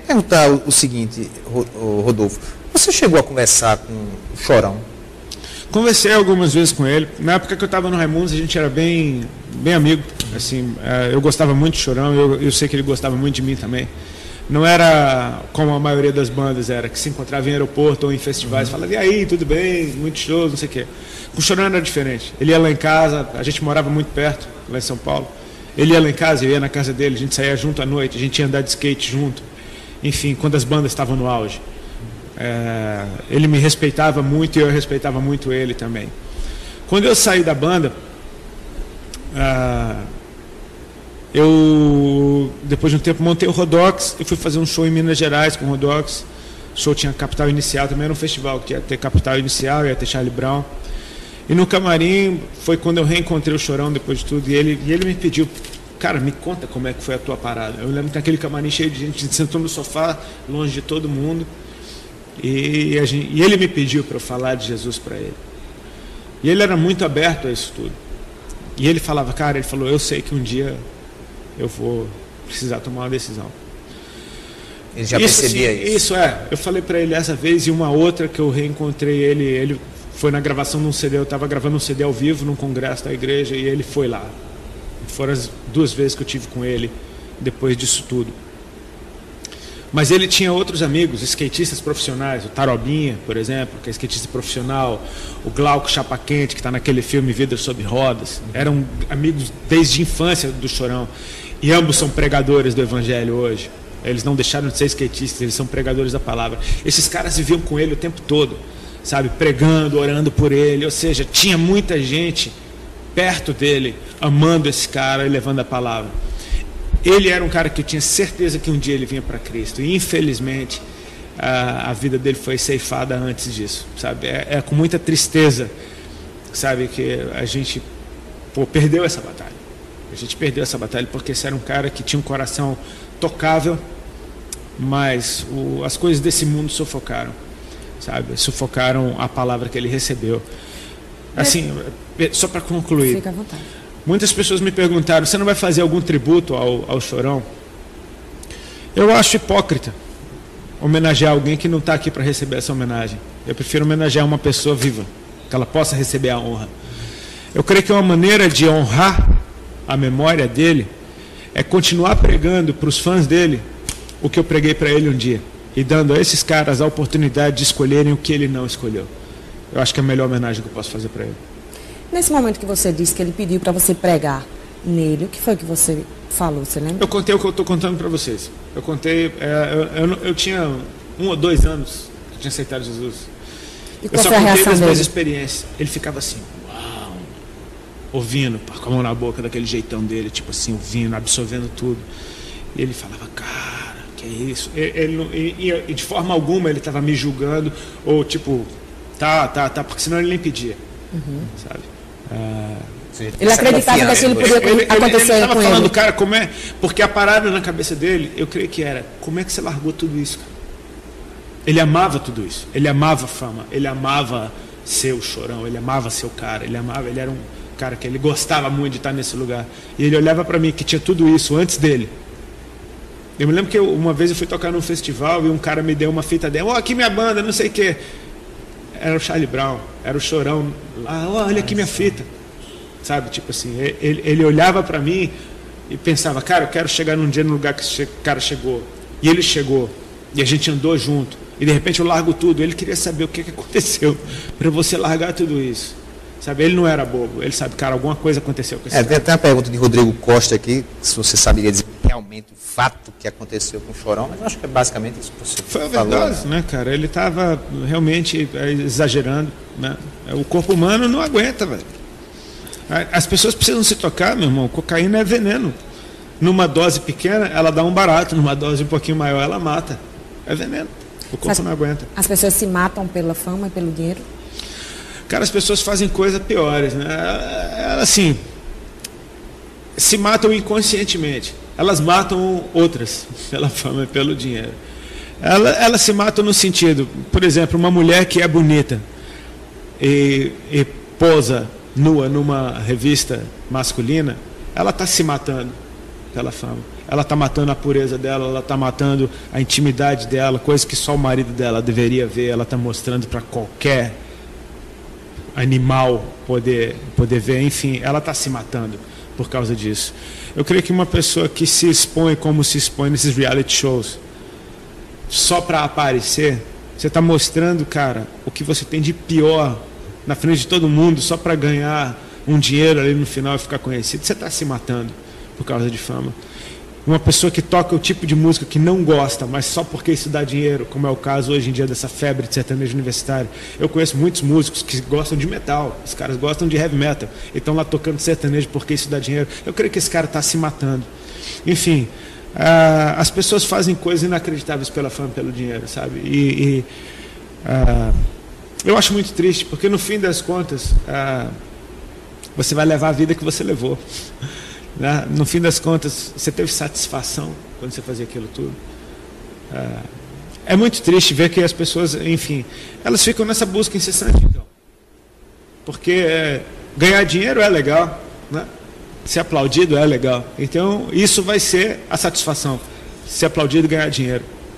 Perguntar o seguinte, Rodolfo, você chegou a conversar com o Chorão? Conversei algumas vezes com ele. Na época que eu estava no Raimundos, a gente era bem amigo. Assim, eu gostava muito de Chorão, eu sei que ele gostava muito de mim também. Não era como a maioria das bandas era, que se encontrava em aeroporto ou em festivais, falava, e aí, tudo bem, muitos shows, não sei o quê. Com o Chorão era diferente. Ele ia lá em casa, a gente morava muito perto, lá em São Paulo. Ele ia lá em casa, eu ia na casa dele, a gente saía junto à noite, a gente ia andar de skate junto. Enfim, quando as bandas estavam no auge. Ele me respeitava muito e eu respeitava muito ele também. Quando eu saí da banda, eu depois de um tempo montei o Rodox e fui fazer um show em Minas Gerais com o Rodox. O show tinha Capital Inicial, também era um festival que ia ter Capital Inicial, ia ter Charlie Brown. E no camarim foi quando eu reencontrei o Chorão depois de tudo, e ele me pediu, cara, me conta como é que foi a tua parada. Eu lembro que aquele camarim cheio de gente, a gente sentou no sofá, longe de todo mundo. E ele me pediu para eu falar de Jesus para ele. E ele era muito aberto a isso tudo. E ele falava, cara, ele falou, eu sei que um dia eu vou precisar tomar uma decisão. Ele já percebia isso? Isso eu falei para ele essa vez, e uma outra que eu reencontrei ele foi na gravação de um CD, eu estava gravando um CD ao vivo num congresso da igreja e ele foi lá. Foram as 2 vezes que eu tive com ele depois disso tudo. Mas ele tinha outros amigos, skatistas profissionais, o Tarobinha, por exemplo, que é skatista profissional, o Glauco Chapaquente, que está naquele filme Vida Sob Rodas. Eram amigos desde a infância do Chorão. E ambos são pregadores do Evangelho hoje. Eles não deixaram de ser skatistas, eles são pregadores da palavra. Esses caras viviam com ele o tempo todo, sabe, pregando, orando por ele. Ou seja, tinha muita gente perto dele, amando esse cara e levando a palavra. Ele era um cara que eu tinha certeza que um dia ele vinha para Cristo. E infelizmente a vida dele foi ceifada antes disso, sabe? É com muita tristeza, sabe, que a gente perdeu essa batalha. A gente perdeu essa batalha porque esse era um cara que tinha um coração tocável, mas as coisas desse mundo sufocaram, sabe? Sufocaram a palavra que ele recebeu. Assim, só para concluir. Fica à vontade. Muitas pessoas me perguntaram, você não vai fazer algum tributo ao Chorão? Eu acho hipócrita homenagear alguém que não está aqui para receber essa homenagem. Eu prefiro homenagear uma pessoa viva, que ela possa receber a honra. Eu creio que uma maneira de honrar a memória dele é continuar pregando para os fãs dele o que eu preguei para ele um dia, e dando a esses caras a oportunidade de escolherem o que ele não escolheu. Eu acho que é a melhor homenagem que eu posso fazer para ele. Nesse momento que você disse que ele pediu para você pregar nele, o que foi que você falou, você lembra? Eu contei o que eu estou contando para vocês. Eu contei, eu tinha 1 ou 2 anos que eu tinha aceitado Jesus. E Eu qual só foi a contei reação das minhas dele? experiências. Ele ficava assim, uau, ouvindo, com a mão na boca, daquele jeitão dele, tipo assim, ouvindo, absorvendo tudo. E ele falava, cara, que é isso? E de forma alguma ele estava me julgando, ou tipo, tá, porque senão ele nem pedia, sabe? Ele acreditava que aquilo podia acontecer ele estava com falando, ele. cara, como é? Porque a parada na cabeça dele, eu creio que era, como é que você largou tudo isso, cara? Ele amava tudo isso, ele amava a fama, ele amava ser o Chorão, ele amava ser o cara, ele era um cara que ele gostava muito de estar nesse lugar. E ele olhava para mim que tinha tudo isso antes dele. Eu me lembro que uma vez eu fui tocar num festival e um cara me deu uma fita demo, aqui minha banda, não sei o quê. Era o Charlie Brown, era o Chorão lá, olha aqui minha fita, sabe, tipo assim, ele olhava para mim e pensava, cara, eu quero chegar num dia no lugar que esse cara chegou, e ele chegou, e a gente andou junto, e de repente eu largo tudo. Ele queria saber o que aconteceu para você largar tudo isso, sabe, ele não era bobo, ele sabe, cara, alguma coisa aconteceu com esse cara. Tem até uma pergunta de Rodrigo Costa aqui, se você saberia dizer realmente o fato que aconteceu com o Chorão, mas eu acho que é basicamente isso que você Foi a falou. verdade, né, cara? Ele estava realmente exagerando, né? O corpo humano não aguenta, velho. As pessoas precisam se tocar, meu irmão. Cocaína é veneno. Numa dose pequena, ela dá um barato. Numa dose um pouquinho maior, ela mata. É veneno. O corpo não aguenta. As pessoas se matam pela fama e pelo dinheiro? Cara, as pessoas fazem coisas piores, né? Elas, assim, se matam inconscientemente. Elas matam outras pela fama e pelo dinheiro. Elas se matam no sentido, por exemplo, uma mulher que é bonita e posa nua numa revista masculina, ela está se matando. pela fama. Ela está matando a pureza dela, ela está matando a intimidade dela, coisa que só o marido dela deveria ver, ela está mostrando para qualquer animal poder ver. Enfim, ela está se matando por causa disso. Eu creio que uma pessoa que se expõe como se expõe nesses reality shows, só para aparecer, você está mostrando, cara, o que você tem de pior na frente de todo mundo, só para ganhar um dinheiro ali no final e ficar conhecido. Você está se matando por causa de fama. Uma pessoa que toca o tipo de música que não gosta, mas só porque isso dá dinheiro, como é o caso hoje em dia dessa febre de sertanejo universitário. Eu conheço muitos músicos que gostam de metal, os caras gostam de heavy metal, e estão lá tocando sertanejo porque isso dá dinheiro. Eu creio que esse cara está se matando. Enfim, as pessoas fazem coisas inacreditáveis pela fama, pelo dinheiro, sabe? Eu acho muito triste, porque no fim das contas, você vai levar a vida que você levou. No fim das contas, você teve satisfação quando você fazia aquilo tudo. É muito triste ver que as pessoas, enfim, elas ficam nessa busca incessante, então. Porque ganhar dinheiro é legal, né? Ser aplaudido é legal. Então, isso vai ser a satisfação. Ser aplaudido e ganhar dinheiro.